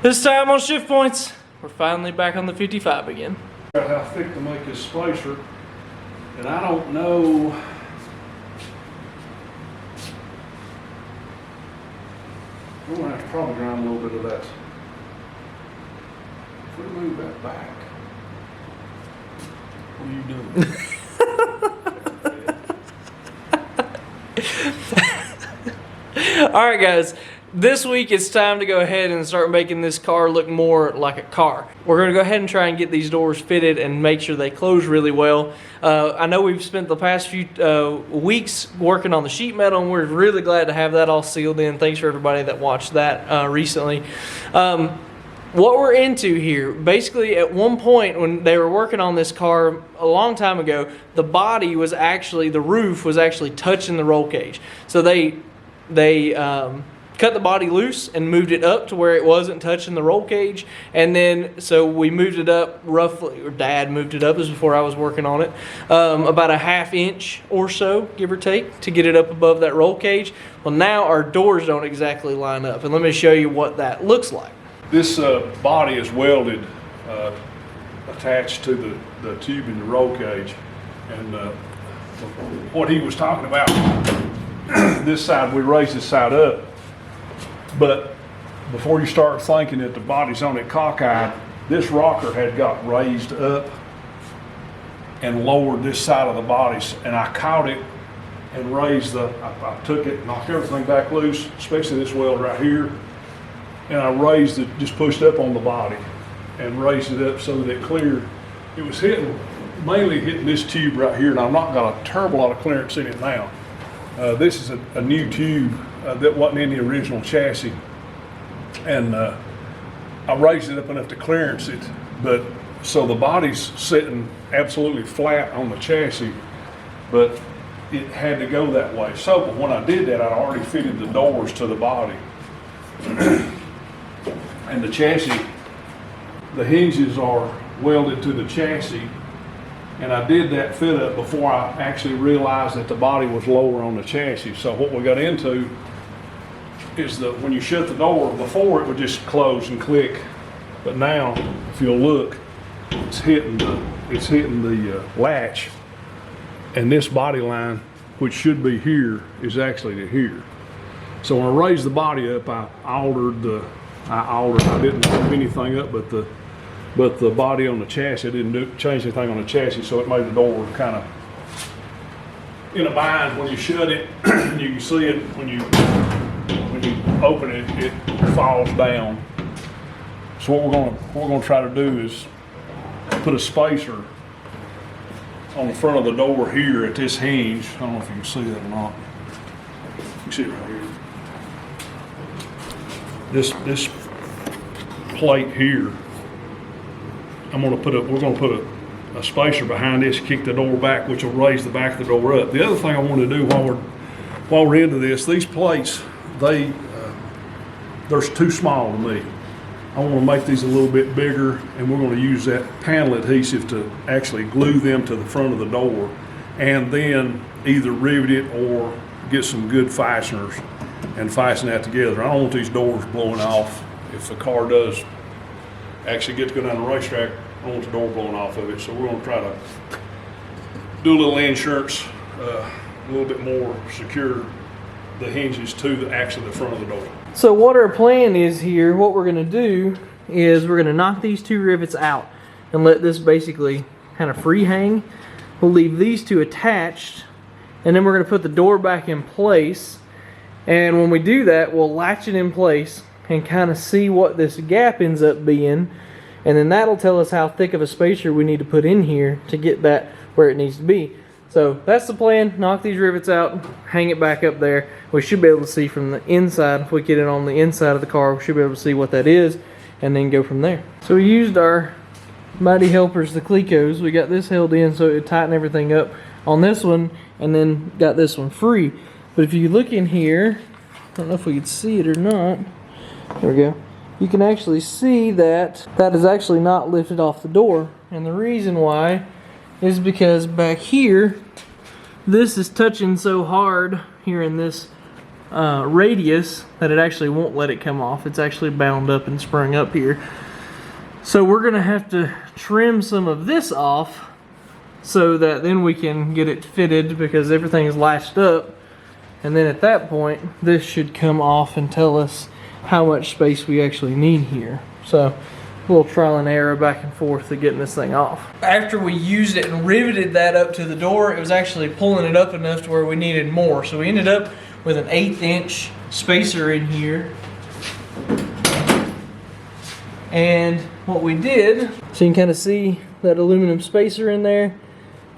This time on Shift Points, we're finally back on the 55 again. How thick to make this spacer, and I don't know. We're gonna have to probably grind a little bit of that. If we move that back, what are you doing? All right, guys. This week it's time to go ahead and start making this car look more like a car. We're going to go ahead and try and get these doors fitted and make sure they close really well. I know we've spent the past few weeks working on the sheet metal, and we're really glad to have that all sealed in. Thanks for everybody that watched that recently. What we're into here, basically at one point when they were working on this car a long time ago, the body was actually, the roof was actually touching the roll cage. So they cut the body loose and moved it up to where it wasn't touching the roll cage, and then so we moved it up roughly, or Dad moved it up, this was before I was working on it, about a ½ inch or so, give or take, to get it up above that roll cage. Well, now our doors don't exactly line up, and let me show you what that looks like. This body is welded, attached to the tube in the roll cage, and what he was talking about, this side, we raised this side up. But before you start thinking that the body's on it cockeyed, this rocker had got raised up and lowered this side of the bodies, and I caught it and raised I took it, knocked everything back loose, especially this weld right here, and I raised it, just pushed up on the body and raised it up so that it cleared. It was mainly hitting this tube right here, and I've not got a terrible lot of clearance in it now. This is a new tube that wasn't in the original chassis, and I raised it up enough to clearance it, but so the body's sitting absolutely flat on the chassis, but it had to go that way. So but when I did that, I'd already fitted the doors to the body, and the chassis, the hinges are welded to the chassis. And I did that fit up before I actually realized that the body was lower on the chassis. So what we got into is that when you shut the door, before it would just close and click, but now if you'll look, it's hitting the latch, and this body line, which should be here, is actually to here. So when I raised the body up, I didn't move anything up but the body on the chassis. I didn't change anything on the chassis, so it made the door kind of in a bind when you shut it. You can see it when you open it, it falls down. So what we're gonna try to do is put a spacer on the front of the door here at this hinge. I don't know if you can see that or not. You can see it right here. This plate here, we're gonna put a spacer behind this, kick the door back, which will raise the back of the door up. The other thing I want to do while we're into this, these plates, they're too small to me. I want to make these a little bit bigger, and we're going to use that panel adhesive to actually glue them to the front of the door, and then either rivet it or get some good fasteners and fasten that together. I don't want these doors blowing off. If the car does actually get to go down the racetrack, I don't want the door blowing off of it. So we're going to try to do a little insurance, a little bit more secure the hinges to the front of the door. So what our plan is here, what we're going to do is we're going to knock these two rivets out and let this basically kind of free hang. We'll leave these two attached, and then we're going to put the door back in place. And when we do that, we'll latch it in place and kind of see what this gap ends up being, and then that'll tell us how thick of a spacer we need to put in here to get that where it needs to be. So that's the plan. Knock these rivets out, hang it back up there. We should be able to see from the inside. If we get it on the inside of the car, we should be able to see what that is and then go from there. So we used our Mighty Helpers, the Clecos. We got this held in so it would tighten everything up on this one, and then got this one free. But if you look in here, I don't know if we can see it or not. There we go. You can actually see that that is actually not lifted off the door. And the reason why is because back here, this is touching so hard here in this radius that it actually won't let it come off. It's actually bound up and sprung up here. So we're gonna have to trim some of this off so that then we can get it fitted, because everything is latched up. And then at that point, this should come off and tell us how much space we actually need here. So a little trial and error back and forth to getting this thing off. After we used it and riveted that up to the door, it was actually pulling it up enough to where we needed more. So we ended up with an 1/8 inch spacer in here. And what we did, so you can kind of see that aluminum spacer in there.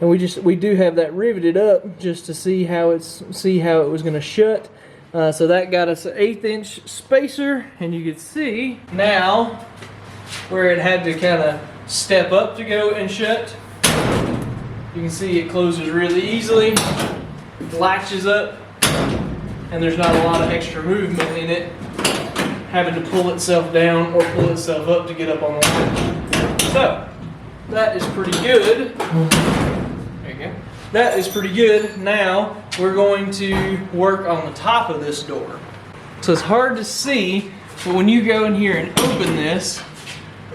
And we do have that riveted up just to see how it was going to shut. So that got us an 1/8 inch spacer, and you can see now where it had to kind of step up to go and shut. You can see it closes really easily, latches up, and there's not a lot of extra movement in it having to pull itself down or pull itself up to get up on the latch. So that is pretty good. There you go. That is pretty good. Now we're going to work on the top of this door. So it's hard to see, but when you go in here and open this,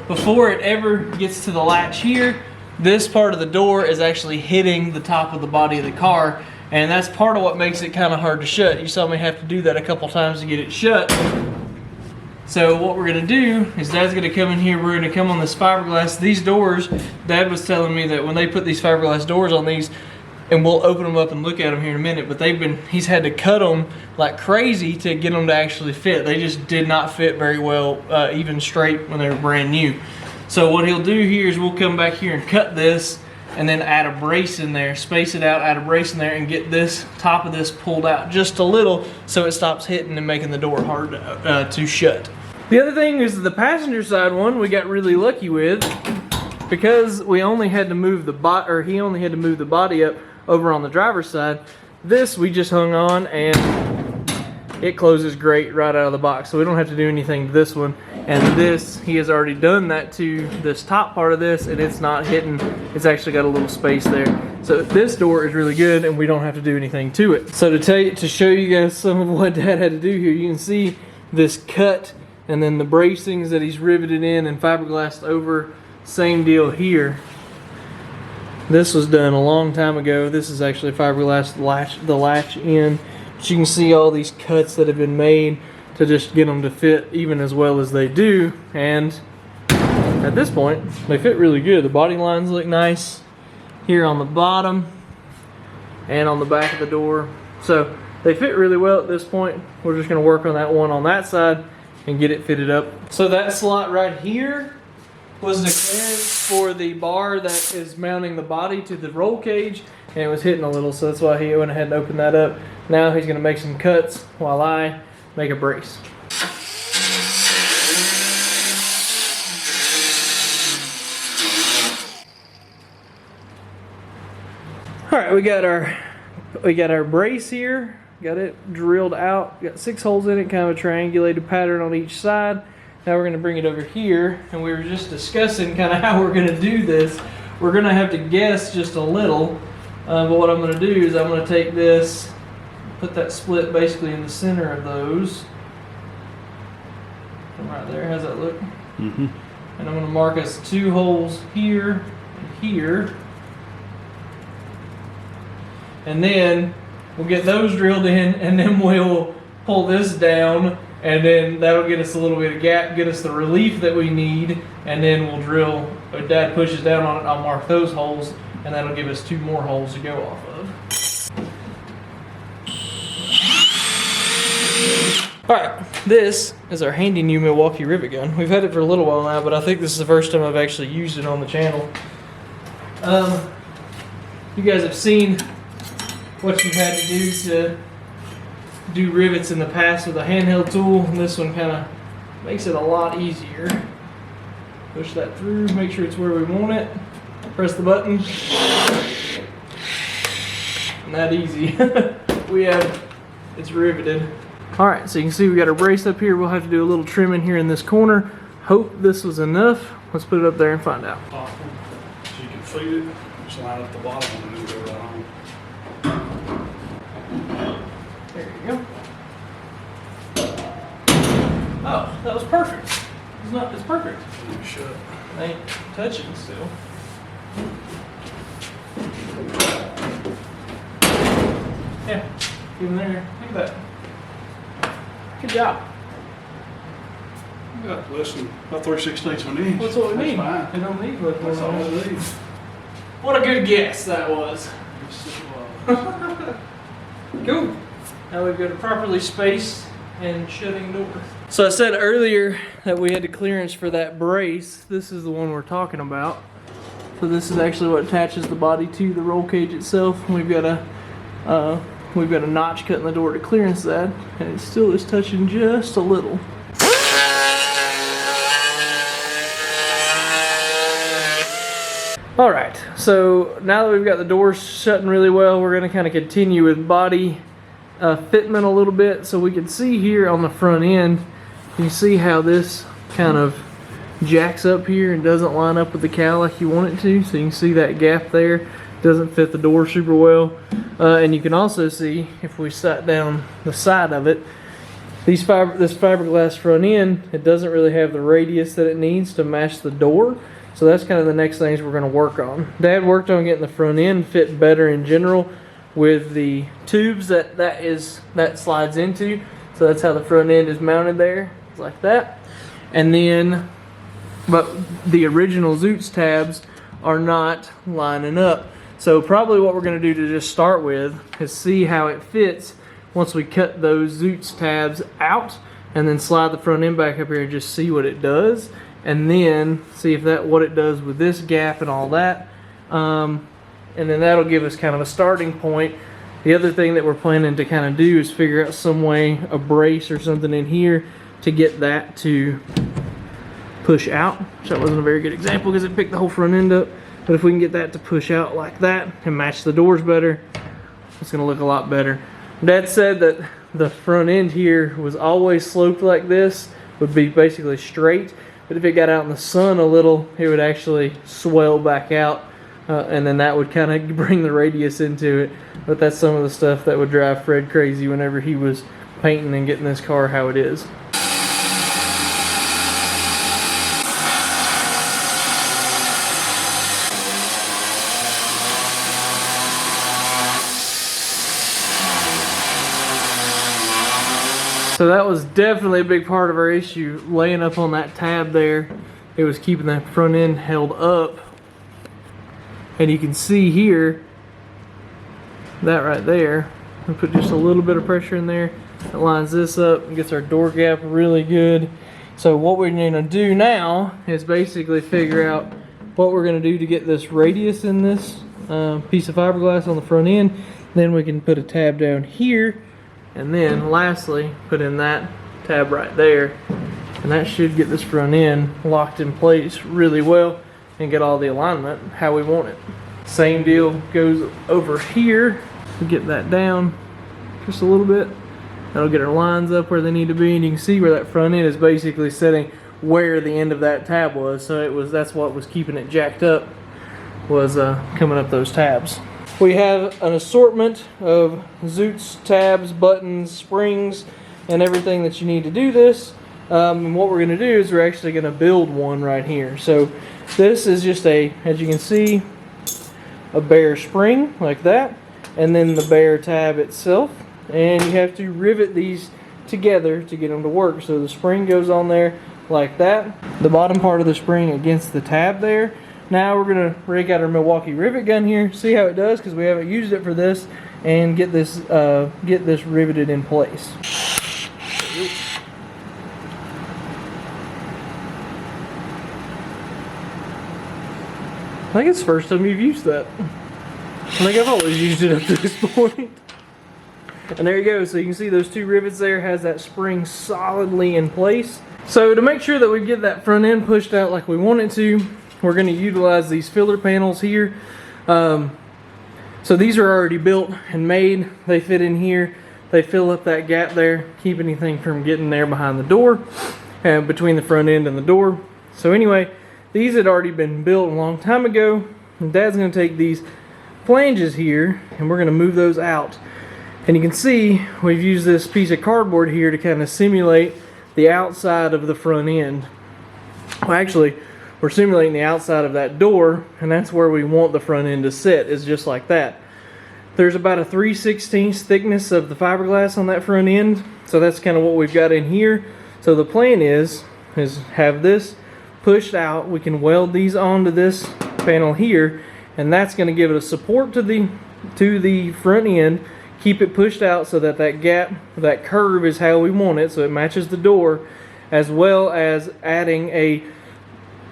before it ever gets to the latch here, this part of the door is actually hitting the top of the body of the car, and that's part of what makes it kind of hard to shut. You saw me have to do that a couple times to get it shut. So what we're gonna do is Dad's gonna come in here, we're gonna come on this fiberglass. These doors, Dad was telling me that when they put these fiberglass doors on these, and we'll open them up and look at them here in a minute, but he's had to cut them like crazy to get them to actually fit. They just did not fit very well, even straight when they were brand new. So what he'll do here is we'll come back here and cut this and then add a brace in there, space it out, add a brace in there, and get this top of this pulled out just a little so it stops hitting and making the door hard to shut. The other thing is the passenger side one we got really lucky with, because we only had to move he only had to move the body up over on the driver's side. This we just hung on and it closes great right out of the box, so we don't have to do anything to this one. And this, he has already done that to this top part of this, and it's not hitting, it's actually got a little space there. So this door is really good and we don't have to do anything to it. So to show you guys some of what Dad had to do here, you can see this cut and then the bracings that he's riveted in and fiberglassed over. Same deal here. This was done a long time ago. This is actually fiberglass the latch in. But you can see all these cuts that have been made to just get them to fit even as well as they do. And at this point, they fit really good. The body lines look nice here on the bottom and on the back of the door. So they fit really well at this point. We're just gonna work on that one on that side and get it fitted up. So that slot right here was the clearance for the bar that is mounting the body to the roll cage, and it was hitting a little, so that's why he went ahead and opened that up. Now he's gonna make some cuts while I make a brace. All right, we got our brace here. Got it drilled out. Got 6 holes in it, kind of a triangulated pattern on each side. Now we're going to bring it over here, and we were just discussing kind of how we're going to do this. We're going to have to guess just a little, but what I'm going to do is I'm going to take this, put that split basically in the center of those. Right there, how's that look? Mm-hmm. And I'm going to mark us 2 holes here and here. And then we'll get those drilled in, and then we'll pull this down, and then that'll get us a little bit of gap, get us the relief that we need, and then we'll drill. If Dad pushes down on it, I'll mark those holes, and that'll give us 2 more holes to go off of. Alright, this is our handy new Milwaukee rivet gun. We've had it for a little while now, but I think this is the first time I've actually used it on the channel. You guys have seen what you've had to do rivets in the past with a handheld tool, and this one kind of makes it a lot easier. Push that through, make sure it's where we want it, press the button, and that easy. It's riveted. Alright, so you can see we got our brace up here. We'll have to do a little trimming here in this corner. Hope this was enough. Let's put it up there and find out. Awesome. So you can feed it, just line up the bottom and then go right on. There you go. Oh, that was perfect. It's perfect. Shut. I ain't touching still. Yeah, get in there. Look at that. Good job. You got less than about 3/16 of an inch. That's what we need. Fine. We don't need much more. That's all than we that. need. What a good guess that was. Cool. Now we've got to properly space and shutting door. So I said earlier that we had the clearance for that brace. This is the one we're talking about. So this is actually what attaches the body to the roll cage itself. We've got a notch cut in the door to clearance that, and it still is touching just a little. Alright, so now that we've got the doors shutting really well, we're going to kind of continue with body fitment a little bit. So we can see here on the front end, you see how this kind of jacks up here and doesn't line up with the cowl like you want it to. So you can see that gap there doesn't fit the door super well. And you can also see, if we sat down the side of it, this fiberglass front end, it doesn't really have the radius that it needs to match the door. So that's kind of the next things we're going to work on. Dad worked on getting the front end fit better in general with the tubes that slides into. So that's how the front end is mounted there. It's like that. And then, but the original Zoots tabs are not lining up. So probably what we're going to do to just start with is see how it fits once we cut those Zoots tabs out, and then slide the front end back up here and just see what it does. And then see if what it does with this gap and all that. And then that'll give us kind of a starting point. The other thing that we're planning to kind of do is figure out some way, a brace or something in here to get that to push out. So that wasn't a very good example because it picked the whole front end up. But if we can get that to push out like that and match the doors better, it's going to look a lot better. Dad said that the front end here was always sloped like this, would be basically straight. But if it got out in the sun a little, it would actually swell back out, and then that would kind of bring the radius into it. But that's some of the stuff that would drive Fred crazy whenever he was painting and getting this car how it is. So that was definitely a big part of our issue, laying up on that tab there. It was keeping that front end held up. And you can see here, that right there, we put just a little bit of pressure in there. It lines this up and gets our door gap really good. So what we're gonna do now is basically figure out what we're gonna do to get this radius in this piece of fiberglass on the front end. Then we can put a tab down here. And then lastly, put in that tab right there. And that should get this front end locked in place really well and get all the alignment how we want it. Same deal goes over here. We get that down just a little bit. That'll get our lines up where they need to be. And you can see where that front end is basically setting where the end of that tab was. So that's what was keeping it jacked up, was coming up those tabs. We have an assortment of Zoots tabs, buttons, springs, and everything that you need to do this. And what we're going to do is we're actually going to build one right here. So this is just as you can see, a bare spring like that, and then the bare tab itself. And you have to rivet these together to get them to work. So the spring goes on there like that. The bottom part of the spring against the tab there. Now we're going to rake out our Milwaukee rivet gun here, see how it does, because we haven't used it for this, and get this riveted in place. I think it's the first time you've used that. I think I've always used it up to this point. And there you go, so you can see those two rivets there has that spring solidly in place. So to make sure that we get that front end pushed out like we want it to, we're going to utilize these filler panels here. So these are already built and made. They fit in here. They fill up that gap there, keep anything from getting there behind the door, and between the front end and the door. So anyway, these had already been built a long time ago. And Dad's going to take these flanges here and we're going to move those out. And you can see we've used this piece of cardboard here to kind of simulate the outside of the front end. Well, actually, we're simulating the outside of that door, and that's where we want the front end to sit, is just like that. There's about a 3/16 thickness of the fiberglass on that front end, so that's kind of what we've got in here. So the plan is have this pushed out. We can weld these onto this panel here, and that's going to give it a support to the front end, keep it pushed out so that that gap, that curve is how we want it, so it matches the door, as well as adding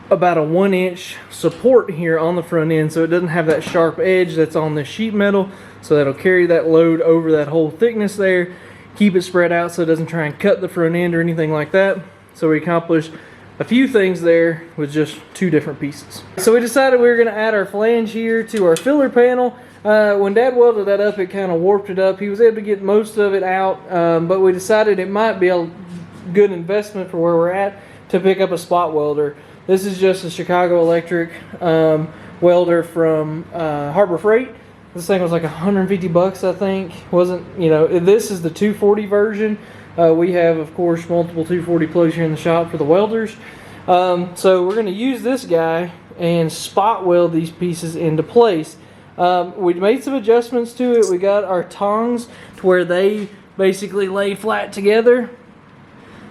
about a 1-inch support here on the front end so it doesn't have that sharp edge that's on the sheet metal, so that'll carry that load over that whole thickness there, keep it spread out so it doesn't try and cut the front end or anything like that. So we accomplished a few things there with just 2 different pieces. So we decided we were going to add our flange here to our filler panel. When Dad welded that up, it kind of warped it up. He was able to get most of it out, but we decided it might be a good investment for where we're at to pick up a spot welder. This is just a Chicago Electric welder from Harbor Freight. This thing was like 150 bucks, I think. Wasn't, you know, this is the 240 version. We have, of course, multiple 240 plugs here in the shop for the welders. So we're going to use this guy and spot weld these pieces into place. We made some adjustments to it. We got our tongs to where they basically lay flat together.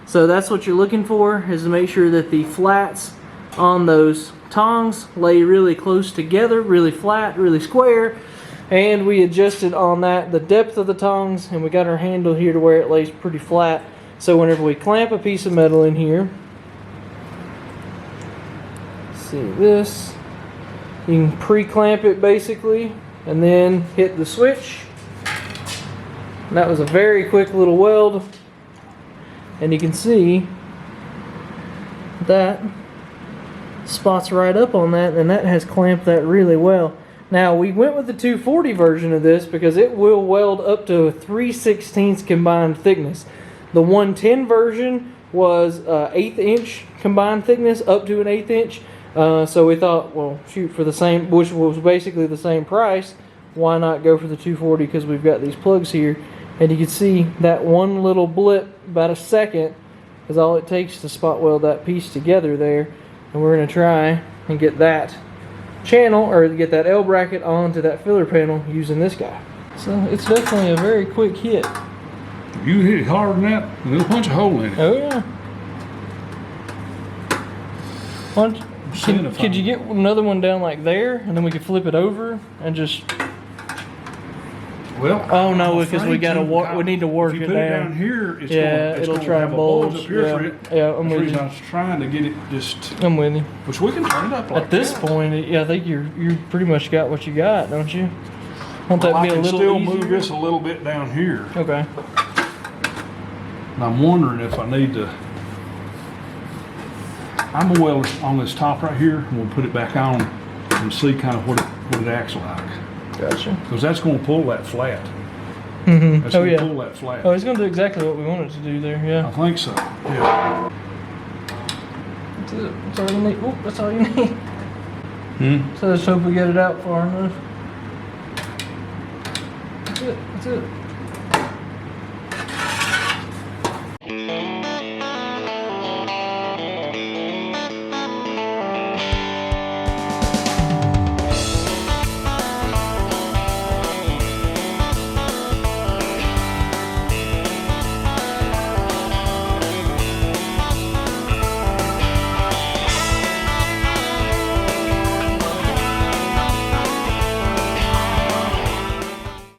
So that's what you're looking for, is to make sure that the flats on those tongs lay really close together, really flat, really square. And we adjusted on that the depth of the tongs, and we got our handle here to where it lays pretty flat. So whenever we clamp a piece of metal in here, see this, you can pre-clamp it basically and then hit the switch. And that was a very quick little weld, and you can see that spots right up on that, and that has clamped that really well. Now we went with the 240 version of this because it will weld up to a 3/16 combined thickness. The 110 version was 1/8 inch combined thickness up to an 1/8 inch. So we thought, well, shoot, for the same, which was basically the same price, why not go for the 240, because we've got these plugs here. And you can see that one little blip, about a second, is all it takes to spot weld that piece together there. And we're going to try and get that channel, or get that L bracket onto that filler panel using this guy. So it's definitely a very quick hit. You hit it harder than that, and there's a bunch of holes in it. Oh yeah. Could you get another one down like there, and then we could flip it over and just? Well, oh no, because we got to we need to work if you it put down. It down here, it's it'll try and bulge. Up here for it. Yeah, I'm That's the with reason you. I was trying to get it just. I'm with you. Which we can turn it up like at this that. point. Yeah, I think you pretty much got what you got, don't you? Want that Well, to be a little still easier? move this a little bit down here. Okay. And I'm wondering if I need to. I'm gonna weld on this top right here, and we'll put it back on and see kind of what it acts like. Gotcha. Because that's gonna pull that flat. Mm-hmm. That's Oh gonna yeah. pull that flat. Oh, it's gonna do exactly what we want it to do there. Yeah. I think so. Yeah. That's it. That's all you need. Oh, that's all you need. So let's hope we get it out far enough. That's it. That's it.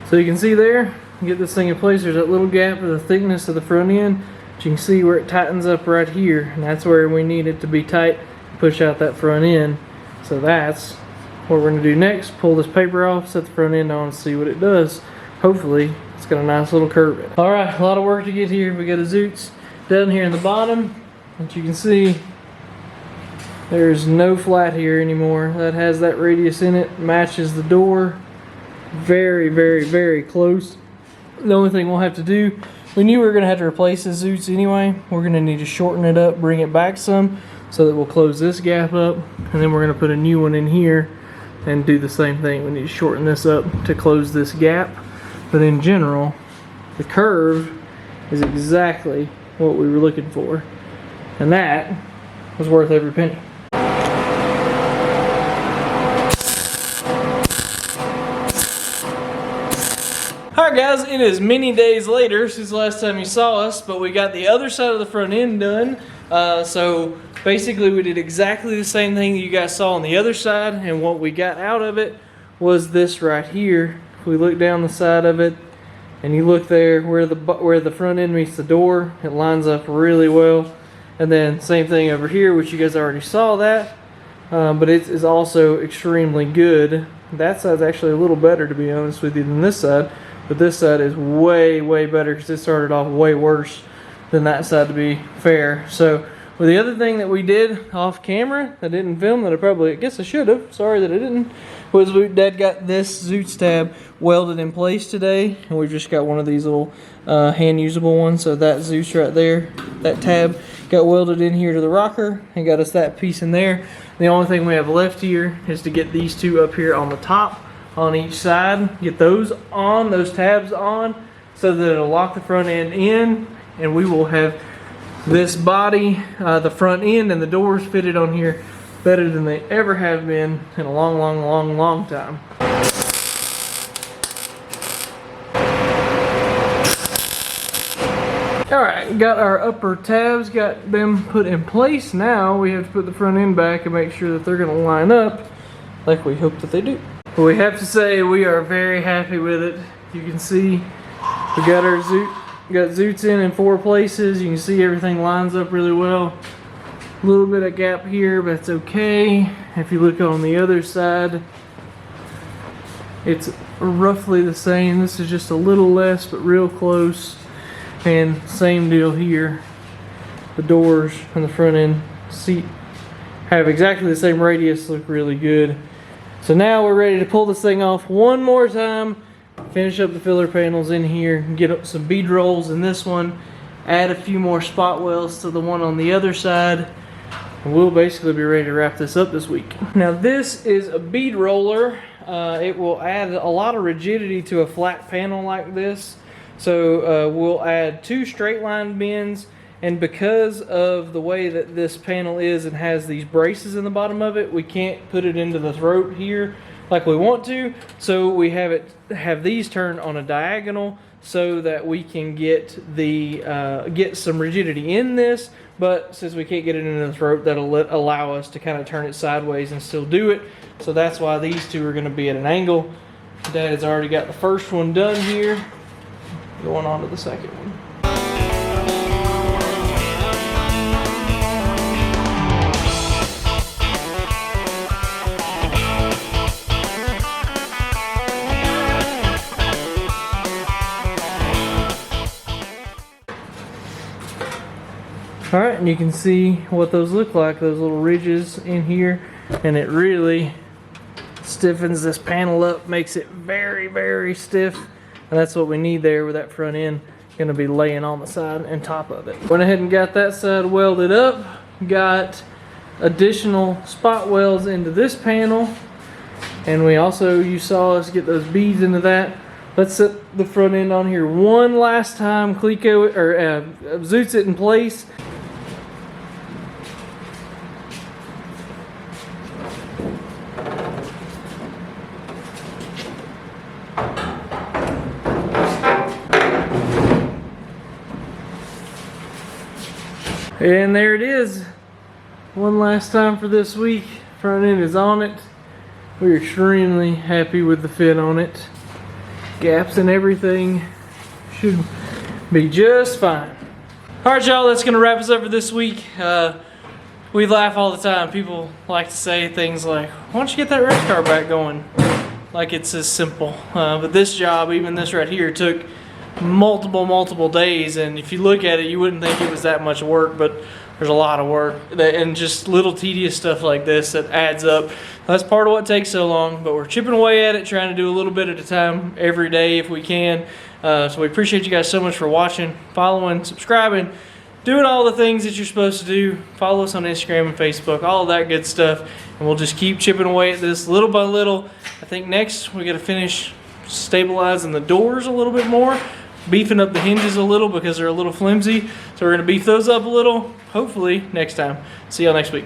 So you can see there, you get this thing in place, there's that little gap of the thickness of the front end, but you can see where it tightens up right here, and that's where we need it to be tight, push out that front end. So that's what we're going to do next, pull this paper off, set the front end on, and see what it does. Hopefully, it's got a nice little curve in it. Alright, a lot of work to get here. We got a Zoots down here in the bottom, but you can see there's no flat here anymore. That has that radius in it, matches the door. Very, very, very close. The only thing we'll have to do, we knew we were going to have to replace the Zoots anyway. We're going to need to shorten it up, bring it back some, so that we'll close this gap up, and then we're going to put a new one in here and do the same thing. We need to shorten this up to close this gap. But in general, the curve is exactly what we were looking for. And that was worth every penny. Alright guys, it is many days later since the last time you saw us, but we got the other side of the front end done. So basically we did exactly the same thing that you guys saw on the other side, and what we got out of it was this right here. If we look down the side of it, and you look there where the front end meets the door, it lines up really well. And then same thing over here, which you guys already saw that, but it is also extremely good. That side's actually a little better, to be honest with you, than this side. But this side is way, way better because it started off way worse than that side, to be fair. So, well, the other thing that we did off camera, I didn't film, that I guess I should have, sorry that I didn't, was Dad got this Zoots tab welded in place today. And we just got one of these little hand usable ones. So that Zoots right there, that tab got welded in here to the rocker and got us that piece in there. The only thing we have left here is to get these two up here on the top on each side, get those on, those tabs on, so that it'll lock the front end in, and we will have this body, the front end and the doors fitted on here better than they ever have been in a long, long, long, long time. Alright, got our upper tabs, got them put in place. Now we have to put the front end back and make sure that they're going to line up like we hope that they do. But we have to say we are very happy with it. You can see we got our Zoots in 4 places. You can see everything lines up really well. A little bit of gap here, but it's okay. If you look on the other side, it's roughly the same. This is just a little less, but real close. And same deal here. The doors and the front end seat have exactly the same radius, look really good. So now we're ready to pull this thing off one more time, finish up the filler panels in here, get up some bead rolls in this one, add a few more spot welds to the one on the other side, and we'll basically be ready to wrap this up this week. Now this is a bead roller. It will add a lot of rigidity to a flat panel like this. So we'll add 2 straight line bends, and because of the way that this panel is and has these braces in the bottom of it, we can't put it into the throat here like we want to. So we have these turned on a diagonal so that we can get some rigidity in this. But since we can't get it into the throat, that'll allow us to kind of turn it sideways and still do it. So that's why these two are going to be at an angle. Dad has already got the first one done here. Going on to the second one. Alright, and you can see what those look like, those little ridges in here, and it really stiffens this panel up, makes it very, very stiff, and that's what we need there with that front end going to be laying on the side and top of it. Went ahead and got that side welded up, got additional spot welds into this panel, and we also, you saw us get those beads into that. Let's set the front end on here one last time, Cleco or Zoots it in place. And there it is. One last time for this week. Front end is on it. We're extremely happy with the fit on it. Gaps and everything should be just fine. Alright y'all, that's going to wrap us up for this week. We laugh all the time. People like to say things like, why don't you get that Racecar back going? Like it's as simple. But this job, even this right here, took multiple days, and if you look at it you wouldn't think it was that much work, but there's a lot of work and just little tedious stuff like this that adds up. That's part of what takes so long, but we're chipping away at it, trying to do a little bit at a time every day if we can. So we appreciate you guys so much for watching, following, subscribing, doing all the things that you're supposed to do. Follow us on Instagram and Facebook, all of that good stuff, and we'll just keep chipping away at this little by little. I think next we got to finish stabilizing the doors a little bit more. beefing up the hinges a little because they're a little flimsy. So we're gonna beef those up a little, hopefully next time. See y'all next week.